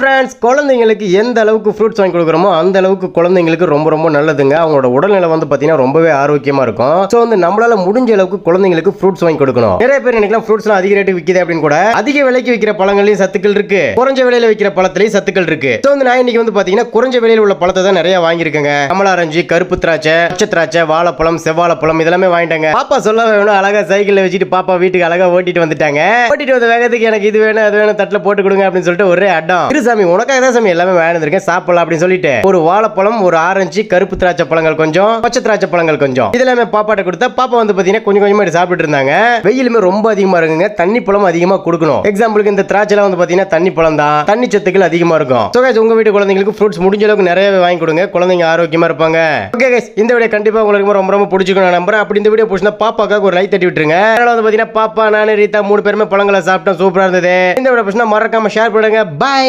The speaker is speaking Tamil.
ஃப்ரெண்ட்ஸ், குழந்தைங்களுக்கு எந்த அளவுக்கு ஃப்ரூட்ஸ் வாங்கி கொடுக்குறோமோ அந்த அளவுக்கு குழந்தைங்களுக்கு ரொம்ப ரொம்ப நல்லதுங்க. அவங்களோட உடல்நிலை வந்து பார்த்தீங்கன்னா ரொம்பவே ஆரோக்கியமா இருக்கும். ஸோ வந்து நம்மளால முடிஞ்ச அளவுக்கு குழந்தைங்களுக்கு ஃப்ரூட்ஸ் வாங்கி கொடுக்கணும். நிறைய பேர் நினைக்கலாம் ஃப்ரூட்ஸ்லாம் அதிக ரேட்டு விற்கிது அப்படின்னு கூட. அதிக விலைக்கு விற்கிற பழங்களையும் சத்துக்கள் இருக்கு, குறைஞ்ச விலையில விற்கிற பழத்திலையும் சத்துக்கள் இருக்கு. ஸோ வந்து நான் இன்னைக்கு வந்து பார்த்தீங்கன்னா குறைஞ்ச விலையில் உள்ள பழத்தை தான் நிறைய வாங்கியிருக்கேங்க. கமலாரஞ்சு, கருப்பு திராட்சை, பச்சை திராட்சை, வாழைப்பழம், செவ்வாழைப்பழம் இதெல்லாமே வாங்கிட்டாங்க. பாப்பா சொல்ல வேணும், அழகா சைக்கிள்ல வச்சுட்டு பாப்பா வீட்டுக்கு அழகா ஓட்டிட்டு வந்துட்டாங்க. ஓட்டிட்டு வந்த வேகத்துக்கு எனக்கு இது வேணும் அது வேணும் தட்டில் போட்டு கொடுங்க அப்படின்னு சொல்லிட்டு ஒரே அடம். சாமி உனக்காக தான் சாமி எல்லாமே வாங்கிருக்கேன், சாப்பிடலாம் அப்படின்னு சொல்லிட்டு ஒரு வாழைப்பழம், ஒரு ஆரஞ்சு, கருப்பு திராட்சை பழங்கள் கொஞ்சம், பச்சை திராட்சை பழங்கள் கொஞ்சம் இதெல்லாமே பாப்பாட்ட கொடுத்தா பாப்பா வந்து பாத்தீங்கன்னா கொஞ்சம் கொஞ்சமா சாப்பிட்டு இருந்தாங்க. வெயிலுமே ரொம்ப அதிகமா இருக்குங்க, தண்ணி பழம் அதிகமா கொடுக்கணும். எக்ஸாம்பிளுக்கு இந்த திராட்சைலாம் வந்து பாத்தீங்கன்னா தண்ணி பழம் தான், தண்ணி சத்துக்கள் அதிகமா இருக்கும். ஸோ கைஸ், உங்க வீட்டு குழந்தைங்களுக்கு ஃப்ரூட்ஸ் முடிஞ்ச அளவுக்கு நிறையவே வாங்கி கொடுங்க, குழந்தைங்க ஆரோக்கியமா இருப்பாங்க. ஓகே கைஸ், இந்த வீடியோ கண்டிப்பா உங்களுக்கு ரொம்ப ரொம்ப பிடிச்சிருக்கும் நான் நம்புறேன். அப்படி இந்த வீடியோ பிடிச்சா பாப்பாக்காக ஒரு லைக் தட்டி விட்டுருங்க. அதனால வந்து பாத்தீங்கன்னா பாப்பா, நானு, ரீதா 3 பேருமே பழங்களை சாப்பிட்டோம், சூப்பரா இருந்தது. இந்த வீடியோ பிடிச்சா மறக்காம ஷேர் பண்ணுங்க. பை.